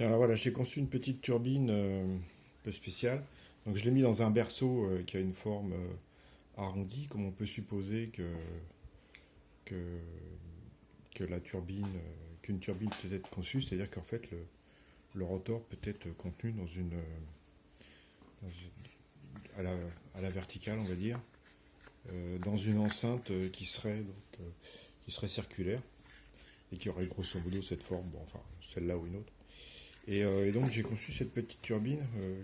Alors voilà, j'ai conçu une petite turbine un peu spéciale. Donc je l'ai mis dans un berceau qui a une forme arrondie, comme on peut supposer que, que la turbine, qu'une turbine peut être conçue, c'est-à-dire qu'en fait le rotor peut être contenu dans à, à la verticale, on va dire, dans une enceinte qui serait circulaire et qui aurait grosso modo cette forme, bon, enfin celle-là ou une autre. Et donc j'ai conçu cette petite turbine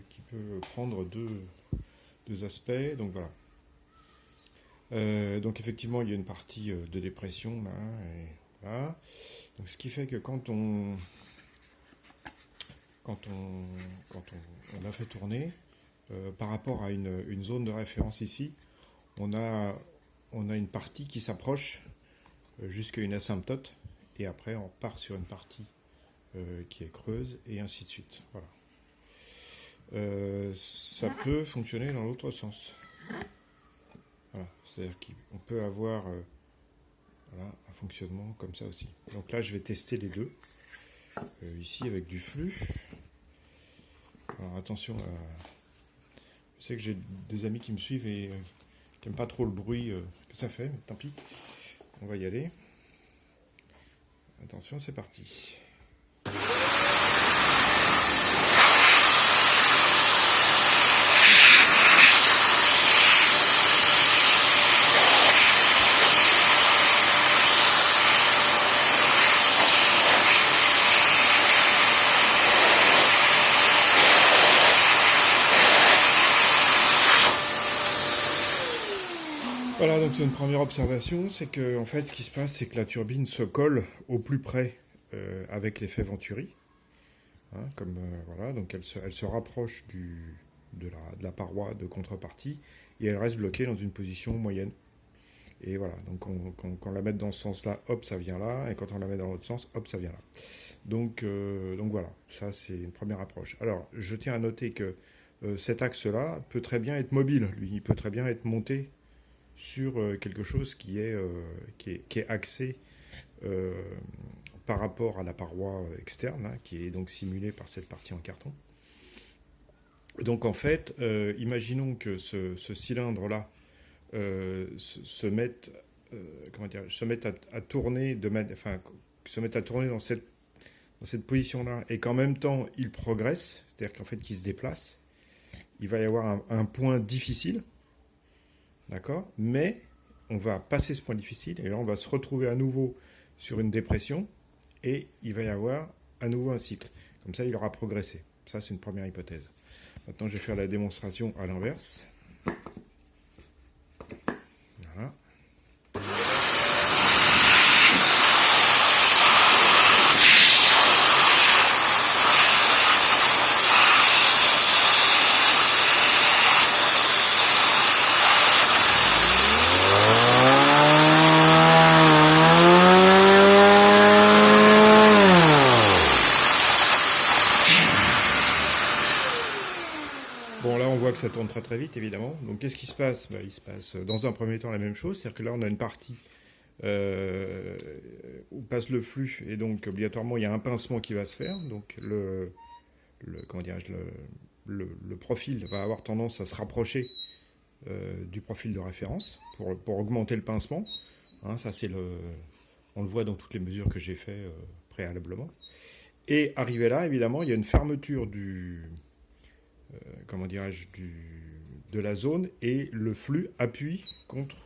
qui peut prendre deux aspects. Donc voilà. Donc effectivement il y a une partie de dépression là. Et voilà. Donc ce qui fait que on la fait tourner, par rapport à une zone de référence ici, on a, on a une partie qui s'approche jusqu'à une asymptote. Et après on part sur une partie qui est creuse, et ainsi de suite. Voilà. Ça peut fonctionner dans l'autre sens. Voilà. C'est-à-dire qu'on peut avoir voilà, un fonctionnement comme ça aussi. Donc là, je vais tester les deux. Ici, avec du flux. Alors attention, je sais que j'ai des amis qui me suivent et qui n'aiment pas trop le bruit que ça fait, mais tant pis. On va y aller. Attention, c'est parti. Voilà, donc c'est une première observation, c'est que en fait ce qui se passe, c'est que la turbine se colle au plus près avec l'effet Venturi. Hein, comme voilà, donc elle se rapproche de la paroi de contrepartie et elle reste bloquée dans une position moyenne. Et voilà, donc quand on la met dans ce sens-là, hop, ça vient là, et quand on la met dans l'autre sens, hop, ça vient là. Donc voilà, ça c'est une première approche. Alors, je tiens à noter que cet axe-là peut très bien être mobile, lui, il peut très bien être monté sur quelque chose qui est axé euh, par rapport à la paroi externe, hein, qui est donc simulée par cette partie en carton. Donc en fait, imaginons que ce cylindre-là se mette, comment dire, se mette à tourner enfin, se mette à tourner dans cette position-là, et qu'en même temps il progresse, c'est-à-dire qu'en fait qu'il se déplace, il va y avoir un point difficile. D'accord. Mais on va passer ce point difficile et là on va se retrouver à nouveau sur une dépression et il va y avoir à nouveau un cycle. Comme ça, il aura progressé. Ça, c'est une première hypothèse. Maintenant, je vais faire la démonstration à l'inverse. Voilà. Bon, là, on voit que ça tourne très très vite, évidemment. Donc, qu'est-ce qui se passe? Il se passe dans un premier temps la même chose, c'est-à-dire que là, on a une partie euh, où passe le flux, et donc obligatoirement, il y a un pincement qui va se faire. Donc, comment dirais-je, le profil va avoir tendance à se rapprocher du profil de référence pour augmenter le pincement. Hein, ça, on le voit dans toutes les mesures que j'ai fait préalablement. Et arrivé là, évidemment, il y a une fermeture comment dirais-je, de la zone, et le flux appuie contre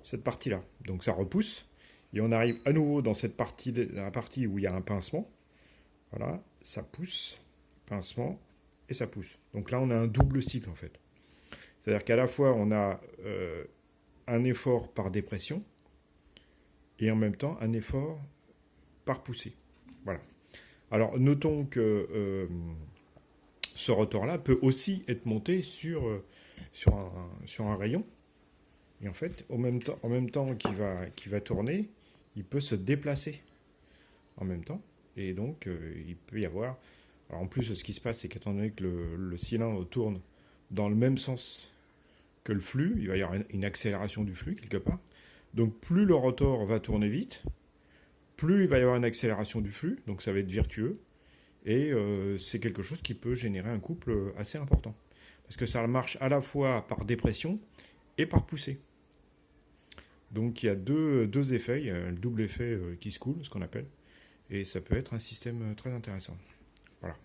cette partie-là. Donc ça repousse, et on arrive à nouveau dans la partie où il y a un pincement. Voilà, ça pousse, pincement, et ça pousse. Donc là, on a un double cycle en fait. C'est-à-dire qu'à la fois, on a un effort par dépression, et en même temps, un effort par poussée. Voilà. Alors, notons que ce rotor-là peut aussi être monté sur un rayon. Et en fait, en même temps qu'il va tourner, il peut se déplacer en même temps. Et donc, il peut y avoir... Alors, en plus, ce qui se passe, c'est qu'étant donné que le cylindre tourne dans le même sens que le flux, il va y avoir une accélération du flux quelque part. Donc, plus le rotor va tourner vite, plus il va y avoir une accélération du flux, donc ça va être virtueux. Et c'est quelque chose qui peut générer un couple assez important. Parce que ça marche à la fois par dépression et par poussée. Donc il y a deux effets, il y a le double effet qui se coule, ce qu'on appelle, et ça peut être un système très intéressant. Voilà.